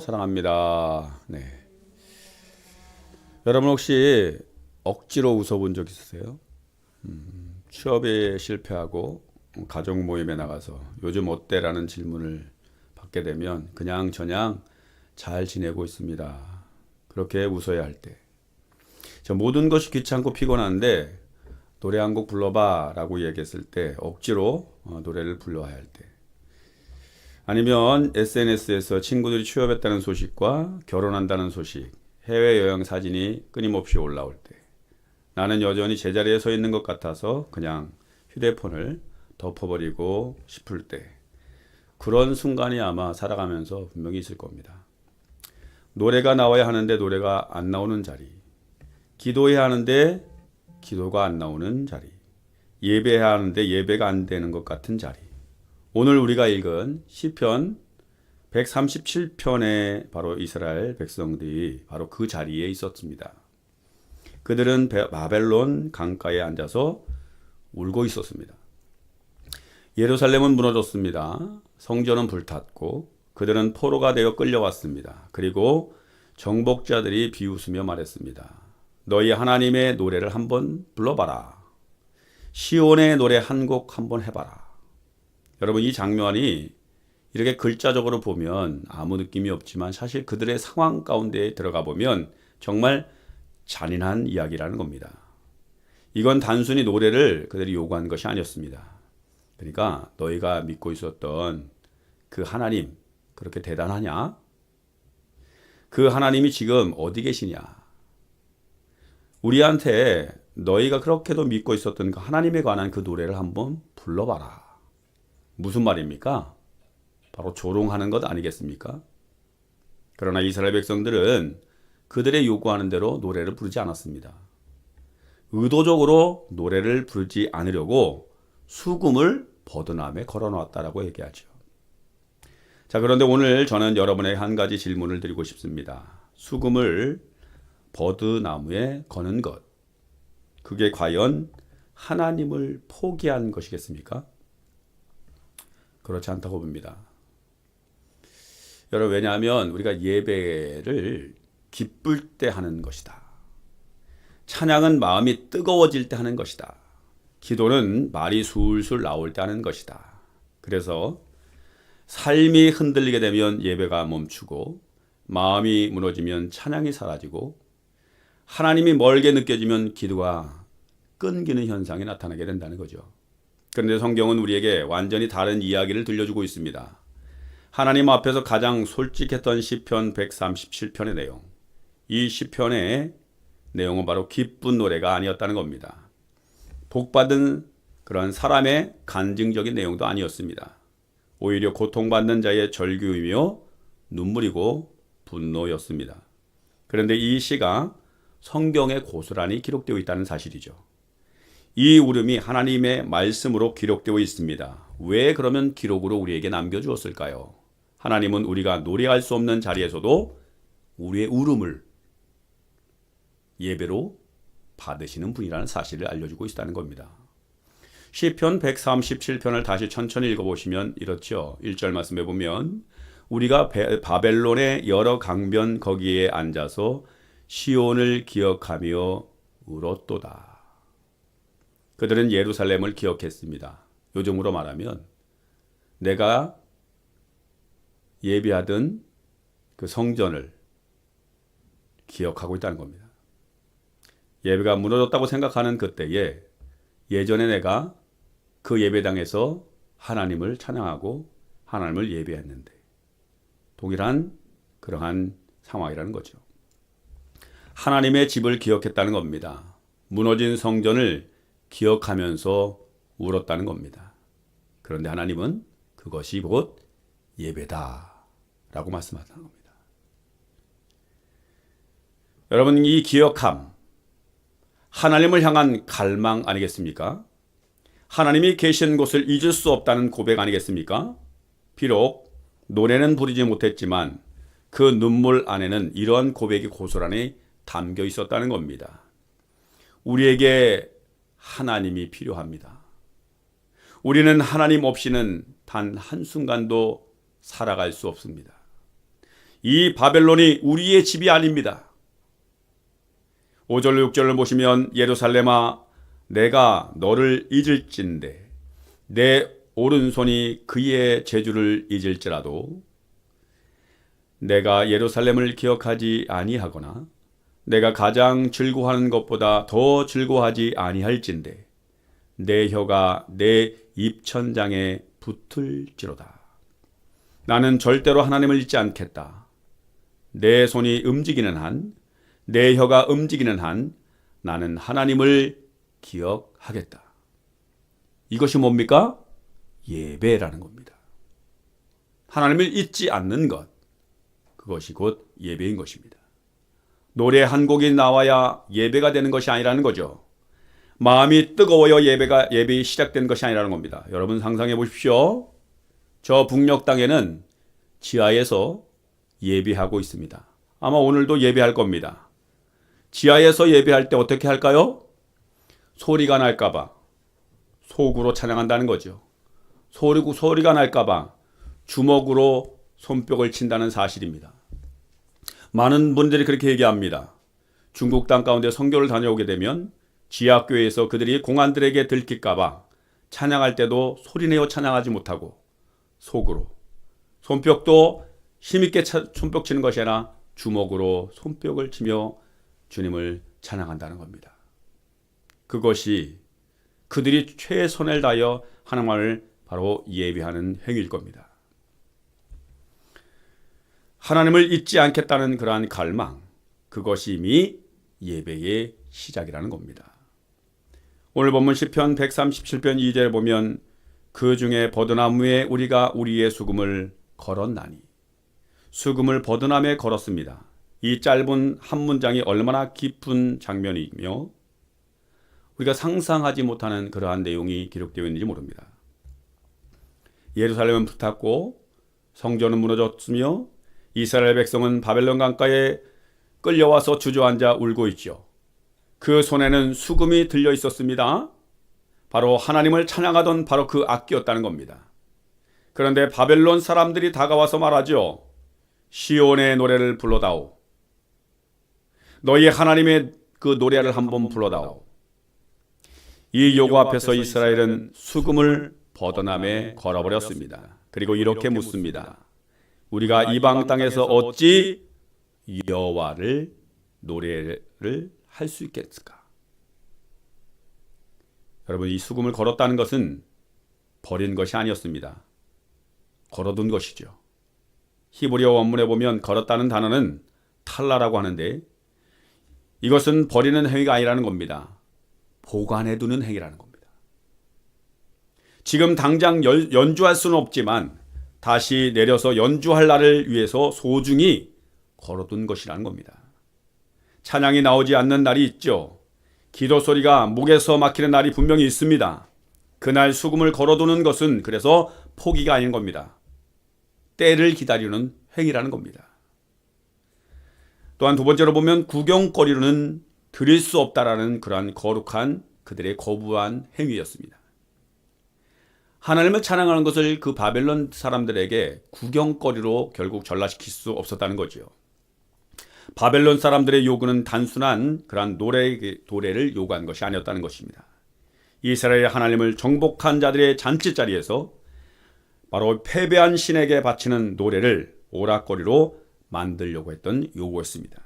사랑합니다. 네. 여러분 혹시 억지로 웃어본 적 있으세요? 취업에 실패하고 가족 모임에 나가서 요즘 어때라는 질문을 받게 되면 그냥 저냥 잘 지내고 있습니다. 그렇게 웃어야 할 때. 모든 것이 귀찮고 피곤한데 노래 한 곡 불러봐 라고 얘기했을 때 억지로 노래를 불러야 할 때. 아니면 SNS에서 친구들이 취업했다는 소식과 결혼한다는 소식, 해외여행 사진이 끊임없이 올라올 때 나는 여전히 제자리에 서 있는 것 같아서 그냥 휴대폰을 덮어버리고 싶을 때 그런 순간이 아마 살아가면서 분명히 있을 겁니다. 노래가 나와야 하는데 노래가 안 나오는 자리, 기도해야 하는데 기도가 안 나오는 자리, 예배해야 하는데 예배가 안 되는 것 같은 자리. 오늘 우리가 읽은 시편 137편에 바로 이스라엘 백성들이 바로 그 자리에 있었습니다. 그들은 바벨론 강가에 앉아서 울고 있었습니다. 예루살렘은 무너졌습니다. 성전은 불탔고 그들은 포로가 되어 끌려왔습니다. 그리고 정복자들이 비웃으며 말했습니다. 너희 하나님의 노래를 한번 불러봐라. 시온의 노래 한 곡 한번 해봐라. 여러분, 이 장면이 이렇게 글자적으로 보면 아무 느낌이 없지만 사실 그들의 상황 가운데 들어가 보면 정말 잔인한 이야기라는 겁니다. 이건 단순히 노래를 그들이 요구한 것이 아니었습니다. 그러니까 너희가 믿고 있었던 그 하나님 그렇게 대단하냐? 그 하나님이 지금 어디 계시냐? 우리한테 너희가 그렇게도 믿고 있었던 그 하나님에 관한 그 노래를 한번 불러봐라. 무슨 말입니까? 바로 조롱하는 것 아니겠습니까? 그러나 이스라엘 백성들은 그들의 요구하는 대로 노래를 부르지 않았습니다. 의도적으로 노래를 부르지 않으려고 수금을 버드나무에 걸어놓았다라고 얘기하죠. 자, 그런데 오늘 저는 여러분에게 한 가지 질문을 드리고 싶습니다. 수금을 버드나무에 거는 것, 그게 과연 하나님을 포기한 것이겠습니까? 그렇지 않다고 봅니다. 여러분, 왜냐하면 우리가 예배를 기쁠 때 하는 것이다. 찬양은 마음이 뜨거워질 때 하는 것이다. 기도는 말이 술술 나올 때 하는 것이다. 그래서 삶이 흔들리게 되면 예배가 멈추고 마음이 무너지면 찬양이 사라지고 하나님이 멀게 느껴지면 기도가 끊기는 현상이 나타나게 된다는 거죠. 그런데 성경은 우리에게 완전히 다른 이야기를 들려주고 있습니다. 하나님 앞에서 가장 솔직했던 시편 137편의 내용. 이 시편의 내용은 바로 기쁜 노래가 아니었다는 겁니다. 복받은 그런 사람의 간증적인 내용도 아니었습니다. 오히려 고통받는 자의 절규이며 눈물이고 분노였습니다. 그런데 이 시가 성경에 고스란히 기록되어 있다는 사실이죠. 이 울음이 하나님의 말씀으로 기록되어 있습니다. 왜 그러면 기록으로 우리에게 남겨주었을까요? 하나님은 우리가 노래할 수 없는 자리에서도 우리의 울음을 예배로 받으시는 분이라는 사실을 알려주고 있다는 겁니다. 시편 137편을 다시 천천히 읽어보시면 이렇죠. 1절 말씀해 보면 우리가 바벨론의 여러 강변 거기에 앉아서 시온을 기억하며 울었도다. 그들은 예루살렘을 기억했습니다. 요즘으로 말하면 내가 예배하던 그 성전을 기억하고 있다는 겁니다. 예배가 무너졌다고 생각하는 그때에 예전에 내가 그 예배당에서 하나님을 찬양하고 하나님을 예배했는데 동일한 그러한 상황이라는 거죠. 하나님의 집을 기억했다는 겁니다. 무너진 성전을 기억하면서 울었다는 겁니다. 그런데 하나님은 그것이 곧 예배다라고 말씀하는 겁니다. 여러분, 이 기억함, 하나님을 향한 갈망 아니겠습니까? 하나님이 계신 곳을 잊을 수 없다는 고백 아니겠습니까? 비록 노래는 부르지 못했지만 그 눈물 안에는 이러한 고백이 고스란히 담겨 있었다는 겁니다. 우리에게 하나님이 필요합니다. 우리는 하나님 없이는 단 한순간도 살아갈 수 없습니다. 이 바벨론이 우리의 집이 아닙니다. 5절 6절을 보시면 예루살렘아 내가 너를 잊을진대 내 오른손이 그의 재주를 잊을지라도 내가 예루살렘을 기억하지 아니하거나 내가 가장 즐거워하는 것보다 더 즐거워하지 아니할진대 내 혀가 내 입천장에 붙을지로다. 나는 절대로 하나님을 잊지 않겠다. 내 손이 움직이는 한, 내 혀가 움직이는 한 나는 하나님을 기억하겠다. 이것이 뭡니까? 예배라는 겁니다. 하나님을 잊지 않는 것, 그것이 곧 예배인 것입니다. 노래 한 곡이 나와야 예배가 되는 것이 아니라는 거죠. 마음이 뜨거워야 예배가 시작된 것이 아니라는 겁니다. 여러분 상상해 보십시오. 저 북녘 땅에는 지하에서 예배하고 있습니다. 아마 오늘도 예배할 겁니다. 지하에서 예배할 때 어떻게 할까요? 소리가 날까봐 속으로 찬양한다는 거죠. 소리가 날까봐 주먹으로 손뼉을 친다는 사실입니다. 많은 분들이 그렇게 얘기합니다. 중국 땅 가운데 선교를 다녀오게 되면 지하교회에서 그들이 공안들에게 들킬까봐 찬양할 때도 소리내어 찬양하지 못하고 속으로 손뼉도 힘있게 손뼉 치는 것이 아니라 주먹으로 손뼉을 치며 주님을 찬양한다는 겁니다. 그것이 그들이 최선을 다하여 하나님을 바로 예배하는 행위일 겁니다. 하나님을 잊지 않겠다는 그러한 갈망, 그것이 이미 예배의 시작이라는 겁니다. 오늘 본문 시편 137편 2절에 보면 그 중에 버드나무에 우리가 우리의 수금을 걸었나니 수금을 버드나무에 걸었습니다. 이 짧은 한 문장이 얼마나 깊은 장면이며 우리가 상상하지 못하는 그러한 내용이 기록되어 있는지 모릅니다. 예루살렘은 불탔고 성전은 무너졌으며 이스라엘 백성은 바벨론 강가에 끌려와서 주저앉아 울고 있죠. 그 손에는 수금이 들려 있었습니다. 바로 하나님을 찬양하던 바로 그 악기였다는 겁니다. 그런데 바벨론 사람들이 다가와서 말하죠. 시온의 노래를 불러다오. 너희 하나님의 그 노래를 한번 불러다오. 이 요구 앞에서 이스라엘은 수금을 버드나무에 걸어버렸습니다. 그리고 이렇게 묻습니다. 우리가 이방 땅에서 어찌 여호와를 노래를 할 수 있겠을까? 여러분, 이 수금을 걸었다는 것은 버린 것이 아니었습니다. 걸어둔 것이죠. 히브리어 원문에 보면 걸었다는 단어는 탈라라고 하는데 이것은 버리는 행위가 아니라는 겁니다. 보관해두는 행위라는 겁니다. 지금 당장 연주할 수는 없지만 다시 내려서 연주할 날을 위해서 소중히 걸어둔 것이라는 겁니다. 찬양이 나오지 않는 날이 있죠. 기도 소리가 목에서 막히는 날이 분명히 있습니다. 그날 수금을 걸어두는 것은 그래서 포기가 아닌 겁니다. 때를 기다리는 행위라는 겁니다. 또한 두 번째로 보면 구경거리로는 드릴 수 없다라는 그러한 거룩한 그들의 거부한 행위였습니다. 하나님을 찬양하는 것을 그 바벨론 사람들에게 구경거리로 결국 전락시킬 수 없었다는 거죠. 바벨론 사람들의 요구는 단순한 그러한 노래를 요구한 것이 아니었다는 것입니다. 이스라엘 하나님을 정복한 자들의 잔치자리에서 바로 패배한 신에게 바치는 노래를 오락거리로 만들려고 했던 요구였습니다.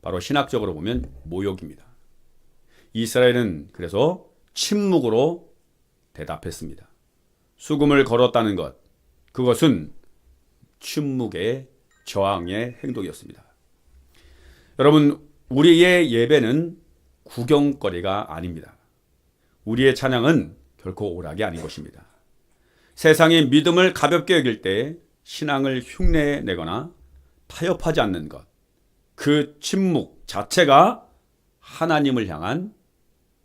바로 신학적으로 보면 모욕입니다. 이스라엘은 그래서 침묵으로 대답했습니다. 수금을 걸었다는 것, 그것은 침묵의 저항의 행동이었습니다. 여러분, 우리의 예배는 구경거리가 아닙니다. 우리의 찬양은 결코 오락이 아닌 것입니다. 세상이 믿음을 가볍게 여길 때 신앙을 흉내내거나 타협하지 않는 것, 그 침묵 자체가 하나님을 향한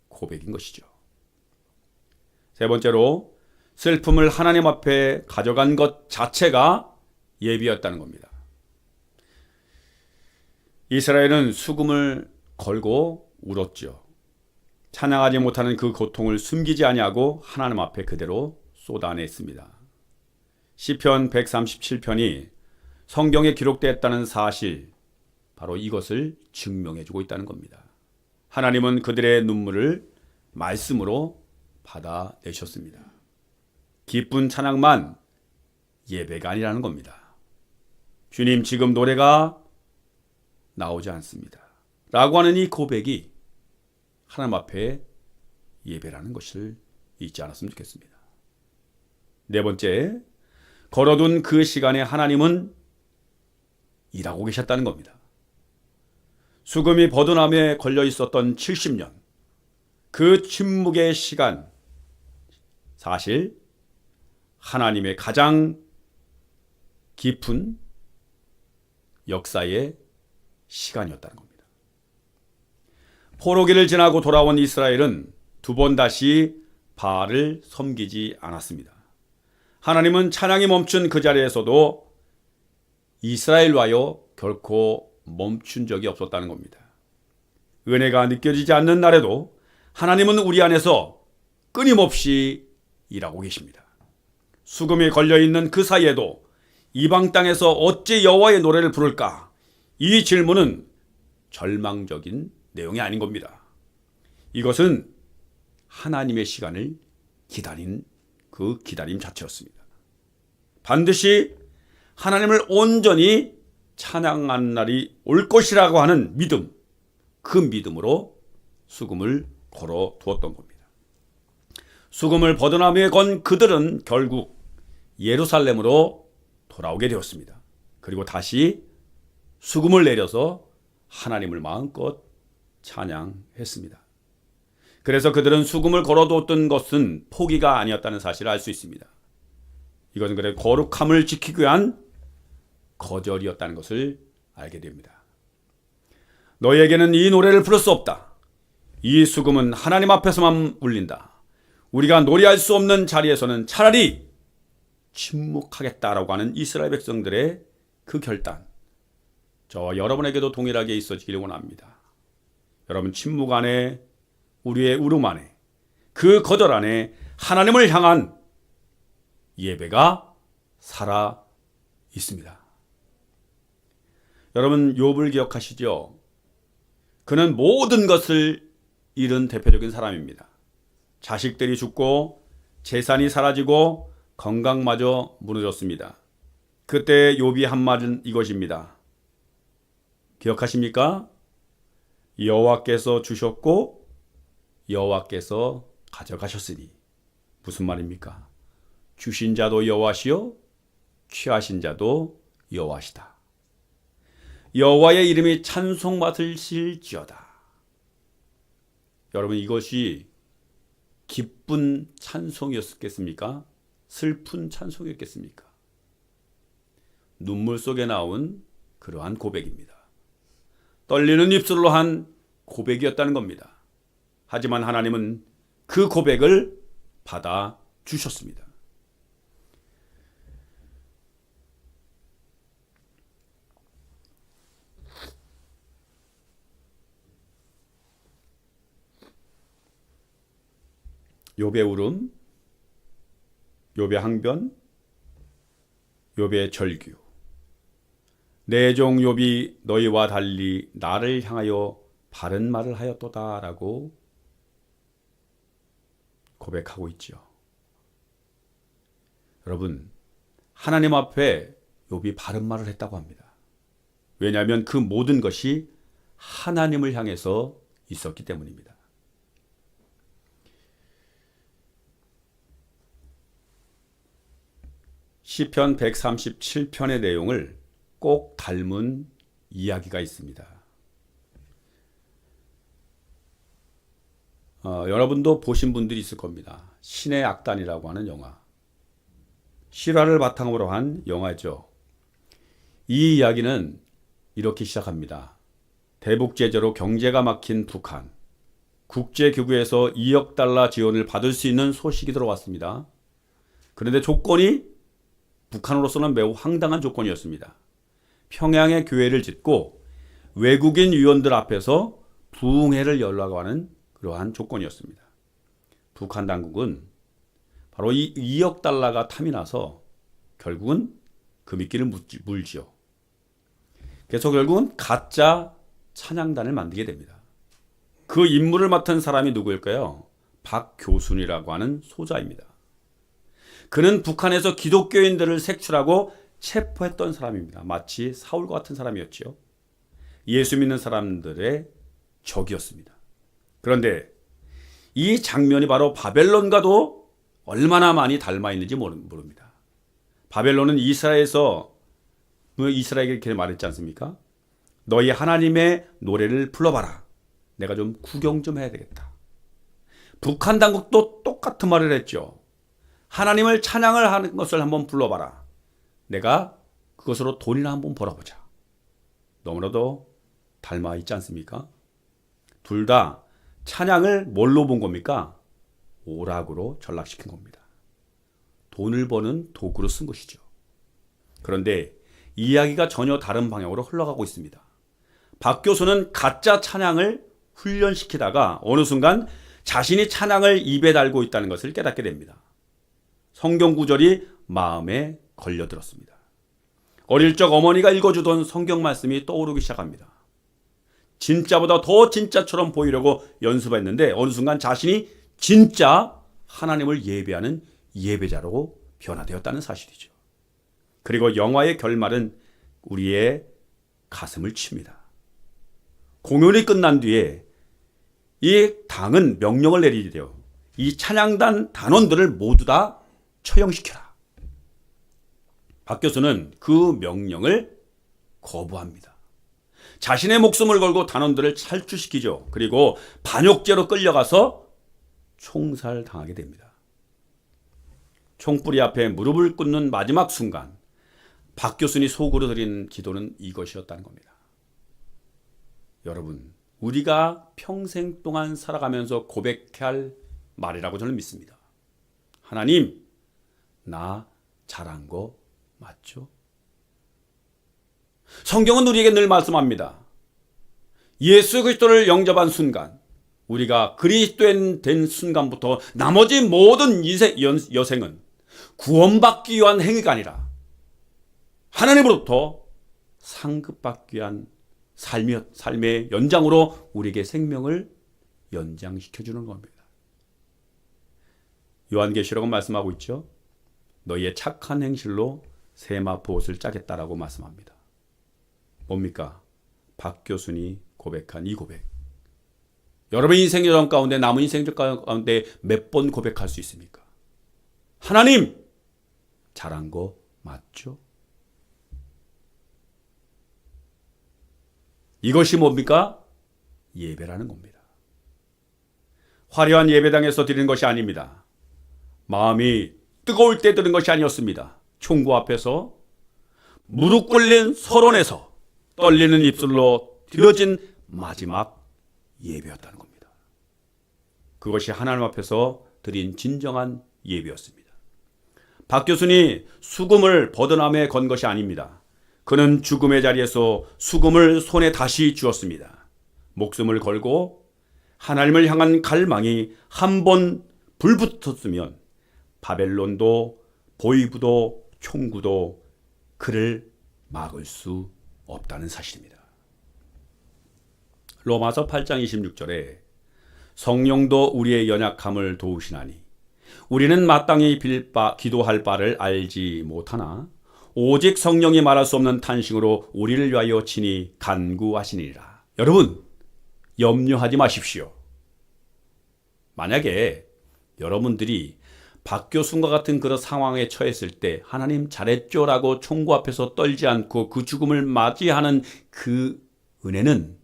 고백인 것이죠. 세 번째로 슬픔을 하나님 앞에 가져간 것 자체가 예비였다는 겁니다. 이스라엘은 수금을 걸고 울었죠. 찬양하지 못하는 그 고통을 숨기지 아니하고 하나님 앞에 그대로 쏟아냈습니다. 시편 137편이 성경에 기록되었다는 사실, 바로 이것을 증명해주고 있다는 겁니다. 하나님은 그들의 눈물을 말씀으로 받아내셨습니다. 기쁜 찬양만 예배가 아니라는 겁니다. 주님, 지금 노래가 나오지 않습니다. 라고 하는 이 고백이 하나님 앞에 예배라는 것을 잊지 않았으면 좋겠습니다. 네 번째, 걸어둔 그 시간에 하나님은 일하고 계셨다는 겁니다. 수금이 버드나무에 걸려 있었던 70년, 그 침묵의 시간, 사실 하나님의 가장 깊은 역사의 시간이었다는 겁니다. 포로기를 지나고 돌아온 이스라엘은 두 번 다시 바알을 섬기지 않았습니다. 하나님은 찬양이 멈춘 그 자리에서도 이스라엘과여 결코 멈춘 적이 없었다는 겁니다. 은혜가 느껴지지 않는 날에도 하나님은 우리 안에서 끊임없이 일하고 계십니다. 수금에 걸려있는 그 사이에도 이방 땅에서 어찌 여호와의 노래를 부를까? 이 질문은 절망적인 내용이 아닌 겁니다. 이것은 하나님의 시간을 기다린 그 기다림 자체였습니다. 반드시 하나님을 온전히 찬양하는 날이 올 것이라고 하는 믿음, 그 믿음으로 수금을 걸어 두었던 겁니다. 수금을 버드나무에 건 그들은 결국 예루살렘으로 돌아오게 되었습니다. 그리고 다시 수금을 내려서 하나님을 마음껏 찬양했습니다. 그래서 그들은 수금을 걸어두었던 것은 포기가 아니었다는 사실을 알 수 있습니다. 이것은 그래 거룩함을 지키기 위한 거절이었다는 것을 알게 됩니다. 너희에게는 이 노래를 부를 수 없다. 이 수금은 하나님 앞에서만 울린다. 우리가 노래할 수 없는 자리에서는 차라리 침묵하겠다라고 하는 이스라엘 백성들의 그 결단, 저와 여러분에게도 동일하게 있어지기를 원합니다. 여러분, 침묵 안에, 우리의 울음 안에, 그 거절 안에 하나님을 향한 예배가 살아 있습니다. 여러분, 욥을 기억하시죠? 그는 모든 것을 잃은 대표적인 사람입니다. 자식들이 죽고 재산이 사라지고 건강마저 무너졌습니다. 그때 욥이 한 말은 이것입니다. 기억하십니까? 여호와께서 주셨고 여호와께서 가져가셨으니. 무슨 말입니까? 주신 자도 여호와시요 취하신 자도 여호와시다. 여호와의 이름이 찬송받으실지어다. 여러분, 이것이 기쁜 찬송이었겠습니까? 슬픈 찬송이었겠습니까? 눈물 속에 나온 그러한 고백입니다. 떨리는 입술로 한 고백이었다는 겁니다. 하지만 하나님은 그 고백을 받아 주셨습니다. 욥의 울음, 욥의 항변, 욥의 절규. 내 종 욥이 너희와 달리 나를 향하여 바른 말을 하였도다라고 고백하고 있죠. 여러분, 하나님 앞에 욥이 바른 말을 했다고 합니다. 왜냐하면 그 모든 것이 하나님을 향해서 있었기 때문입니다. 시편 137편의 내용을 꼭 닮은 이야기가 있습니다. 여러분도 보신 분들이 있을 겁니다. 신의 악단이라고 하는 영화. 실화를 바탕으로 한 영화죠. 이 이야기는 이렇게 시작합니다. 대북 제재로 경제가 막힌 북한. 국제기구에서 2억 달러 지원을 받을 수 있는 소식이 들어왔습니다. 그런데 조건이 북한으로서는 매우 황당한 조건이었습니다. 평양에 교회를 짓고 외국인 위원들 앞에서 부흥회를 열라고 하는 그러한 조건이었습니다. 북한 당국은 바로 이 2억 달러가 탐이 나서 결국은 그 미끼를 물지요. 그래서 결국은 가짜 찬양단을 만들게 됩니다. 그 임무를 맡은 사람이 누구일까요? 박교순이라고 하는 소자입니다. 그는 북한에서 기독교인들을 색출하고 체포했던 사람입니다. 마치 사울과 같은 사람이었죠. 예수 믿는 사람들의 적이었습니다. 그런데 이 장면이 바로 바벨론과도 얼마나 많이 닮아 있는지 모릅니다. 바벨론은 이스라엘에게 이렇게 말했지 않습니까? 너희 하나님의 노래를 불러봐라. 내가 좀 구경 좀 해야 되겠다. 북한 당국도 똑같은 말을 했죠. 하나님을 찬양을 하는 것을 한번 불러봐라. 내가 그것으로 돈이나 한번 벌어보자. 너무나도 닮아 있지 않습니까? 둘 다 찬양을 뭘로 본 겁니까? 오락으로 전락시킨 겁니다. 돈을 버는 도구로 쓴 것이죠. 그런데 이야기가 전혀 다른 방향으로 흘러가고 있습니다. 박 교수는 가짜 찬양을 훈련시키다가 어느 순간 자신이 찬양을 입에 달고 있다는 것을 깨닫게 됩니다. 성경 구절이 마음에 걸려들었습니다. 어릴 적 어머니가 읽어주던 성경 말씀이 떠오르기 시작합니다. 진짜보다 더 진짜처럼 보이려고 연습했는데 어느 순간 자신이 진짜 하나님을 예배하는 예배자로 변화되었다는 사실이죠. 그리고 영화의 결말은 우리의 가슴을 칩니다. 공연이 끝난 뒤에 이 당은 명령을 내리게 돼요. 이 찬양단 단원들을 모두 다 처형시켜라. 박 교수는 그 명령을 거부합니다. 자신의 목숨을 걸고 단원들을 탈출시키죠. 그리고 반역죄로 끌려가서 총살당하게 됩니다. 총뿌리 앞에 무릎을 꿇는 마지막 순간 박 교수님 속으로 드린 기도는 이것이었다는 겁니다. 여러분, 우리가 평생 동안 살아가면서 고백해야 할 말이라고 저는 믿습니다. 하나님, 나 잘한 거 맞죠? 성경은 우리에게 늘 말씀합니다. 예수 그리스도를 영접한 순간, 우리가 그리스도인 된 순간부터 나머지 모든 여생은 구원받기 위한 행위가 아니라 하나님으로부터 상급받기 위한 삶의 연장으로 우리에게 생명을 연장시켜주는 겁니다. 요한계시록은 말씀하고 있죠. 너희의 착한 행실로 세마포 옷을 짜겠다라고 말씀합니다. 뭡니까? 박 교수니 고백한 이 고백. 여러분 인생 여정 가운데 남은 인생 가운데 몇 번 고백할 수 있습니까? 하나님, 잘한 거 맞죠? 이것이 뭡니까? 예배라는 겁니다. 화려한 예배당에서 드리는 것이 아닙니다. 마음이 뜨거울 때 드리는 것이 아니었습니다. 총구 앞에서 무릎 꿇린 서론에서 떨리는 입술로 드려진 마지막 예배였다는 겁니다. 그것이 하나님 앞에서 드린 진정한 예배였습니다. 박 교수님 수금을 버드남에 건 것이 아닙니다. 그는 죽음의 자리에서 수금을 손에 다시 쥐었습니다. 목숨을 걸고 하나님을 향한 갈망이 한 번 불붙었으면 바벨론도 보이부도 총구도 그를 막을 수 없다는 사실입니다. 로마서 8장 26절에 성령도 우리의 연약함을 도우시나니 우리는 마땅히 기도할 바를 알지 못하나 오직 성령이 말할 수 없는 탄식으로 우리를 위하여 친히 간구하시니라. 여러분, 염려하지 마십시오. 만약에 여러분들이 박 교수과 같은 그런 상황에 처했을 때 하나님 잘했죠 라고 총구 앞에서 떨지 않고 그 죽음을 맞이하는 그 은혜는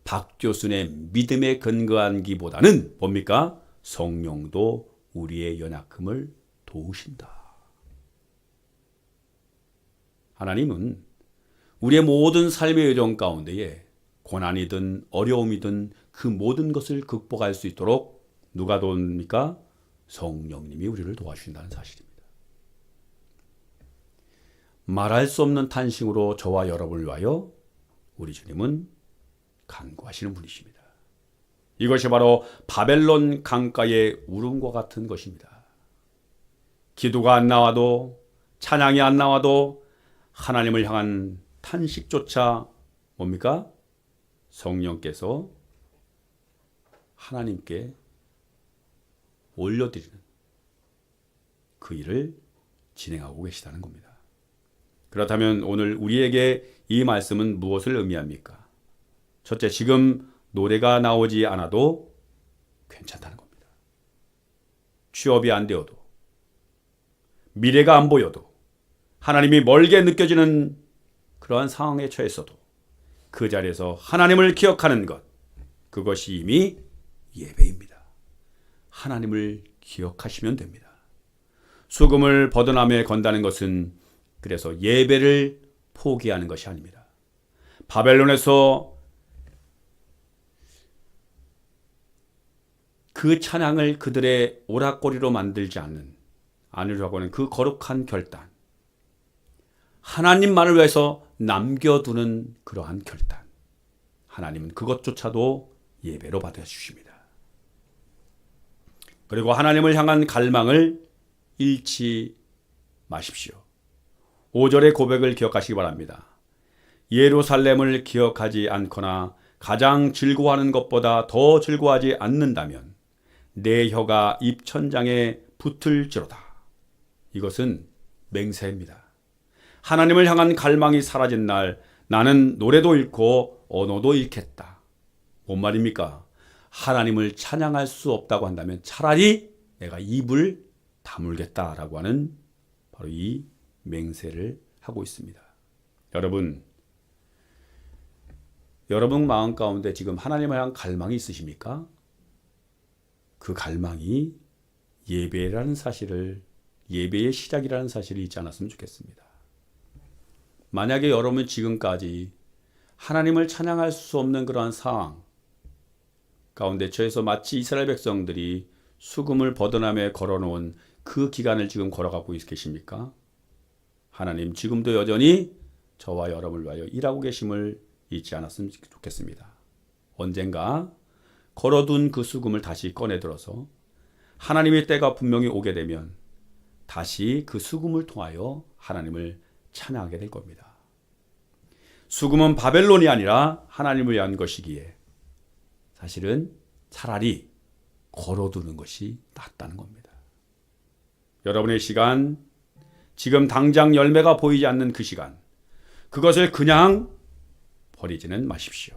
박 교수의 믿음에 근거한기보다는 뭡니까? 성령도 우리의 연약함을 도우신다. 하나님은 우리의 모든 삶의 여정 가운데에 고난이든 어려움이든 그 모든 것을 극복할 수 있도록 누가 도웁니까? 성령님이 우리를 도와주신다는 사실입니다. 말할 수 없는 탄식으로 저와 여러분을 위하여 우리 주님은 간구하시는 분이십니다. 이것이 바로 바벨론 강가의 울음과 같은 것입니다. 기도가 안 나와도 찬양이 안 나와도 하나님을 향한 탄식조차 뭡니까? 성령께서 하나님께 올려드리는 그 일을 진행하고 계시다는 겁니다. 그렇다면 오늘 우리에게 이 말씀은 무엇을 의미합니까? 첫째, 지금 노래가 나오지 않아도 괜찮다는 겁니다. 취업이 안 되어도, 미래가 안 보여도, 하나님이 멀게 느껴지는 그러한 상황에 처했어도 그 자리에서 하나님을 기억하는 것, 그것이 이미 예배입니다. 하나님을 기억하시면 됩니다. 수금을 버드나무에 건다는 것은 그래서 예배를 포기하는 것이 아닙니다. 바벨론에서 그 찬양을 그들의 오락거리로 만들지 않으려고 하는 그 거룩한 결단, 하나님만을 위해서 남겨두는 그러한 결단, 하나님은 그것조차도 예배로 받아주십니다. 그리고 하나님을 향한 갈망을 잃지 마십시오. 5절의 고백을 기억하시기 바랍니다. 예루살렘을 기억하지 않거나 가장 즐거워하는 것보다 더 즐거워하지 않는다면 내 혀가 입천장에 붙을지로다. 이것은 맹세입니다. 하나님을 향한 갈망이 사라진 날 나는 노래도 잃고 언어도 잃겠다. 뭔 말입니까? 하나님을 찬양할 수 없다고 한다면 차라리 내가 입을 다물겠다라고 하는 바로 이 맹세를 하고 있습니다. 여러분 마음 가운데 지금 하나님을 향한 갈망이 있으십니까? 그 갈망이 예배라는 사실을, 예배의 시작이라는 사실을 잊지 않았으면 좋겠습니다. 만약에 여러분 지금까지 하나님을 찬양할 수 없는 그러한 상황 가운데 처해서 마치 이스라엘 백성들이 수금을 버드나무에 걸어놓은 그 기간을 지금 걸어가고 계십니까? 하나님 지금도 여전히 저와 여러분을 위하여 일하고 계심을 잊지 않았으면 좋겠습니다. 언젠가 걸어둔 그 수금을 다시 꺼내들어서 하나님의 때가 분명히 오게 되면 다시 그 수금을 통하여 하나님을 찬양하게 될 겁니다. 수금은 바벨론이 아니라 하나님을 위한 것이기에 사실은 차라리 걸어두는 것이 낫다는 겁니다. 여러분의 시간, 지금 당장 열매가 보이지 않는 그 시간, 그것을 그냥 버리지는 마십시오.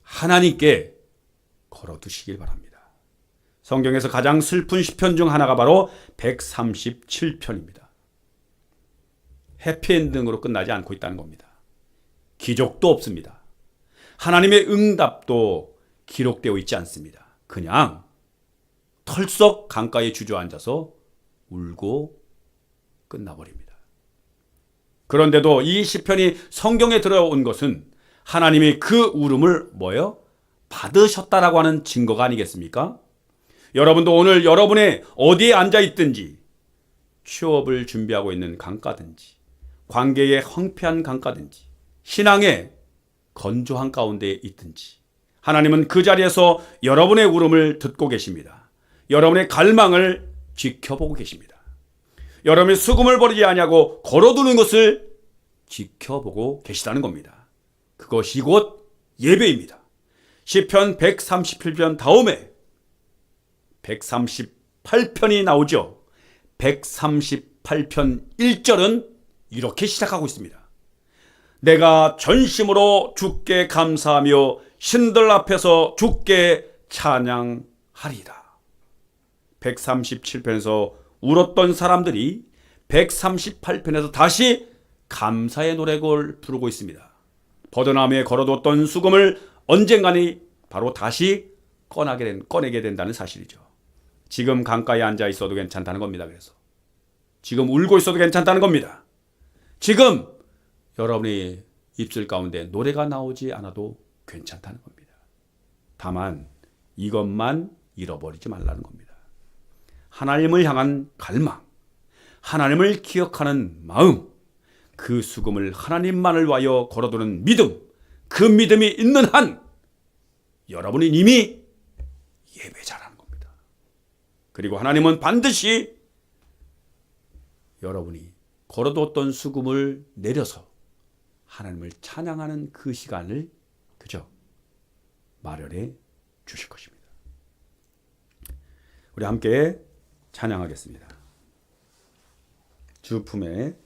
하나님께 걸어두시길 바랍니다. 성경에서 가장 슬픈 시편 중 하나가 바로 137편입니다. 해피엔딩으로 끝나지 않고 있다는 겁니다. 기적도 없습니다. 하나님의 응답도 기록되어 있지 않습니다. 그냥 털썩 강가에 주저앉아서 울고 끝나버립니다. 그런데도 이 시편이 성경에 들어온 것은 하나님이 그 울음을 뭐예요? 받으셨다라고 하는 증거가 아니겠습니까? 여러분도 오늘 여러분의 어디에 앉아 있든지, 취업을 준비하고 있는 강가든지, 관계의 황폐한 강가든지, 신앙의 건조한 가운데 있든지, 하나님은 그 자리에서 여러분의 울음을 듣고 계십니다. 여러분의 갈망을 지켜보고 계십니다. 여러분의 수금을 버리지 아니하고 걸어두는 것을 지켜보고 계시다는 겁니다. 그것이 곧 예배입니다. 시편 137편 다음에 138편이 나오죠. 138편 1절은 이렇게 시작하고 있습니다. 내가 전심으로 주께 감사하며 신들 앞에서 주께 찬양하리이다. 137편에서 울었던 사람들이 138편에서 다시 감사의 노래를 부르고 있습니다. 버드나무에 걸어뒀던 수금을 언젠가는 바로 다시 꺼내게 된다는 사실이죠. 지금 강가에 앉아 있어도 괜찮다는 겁니다. 그래서 지금 울고 있어도 괜찮다는 겁니다. 지금 여러분의 입술 가운데 노래가 나오지 않아도 괜찮다는 겁니다. 다만 이것만 잃어버리지 말라는 겁니다. 하나님을 향한 갈망, 하나님을 기억하는 마음, 그 수금을 하나님만을 위하여 걸어두는 믿음, 그 믿음이 있는 한 여러분은 이미 예배자라는 겁니다. 그리고 하나님은 반드시 여러분이 걸어두었던 수금을 내려서 하나님을 찬양하는 그 시간을 그저 마련해 주실 것입니다. 우리 함께 찬양하겠습니다. 주 품에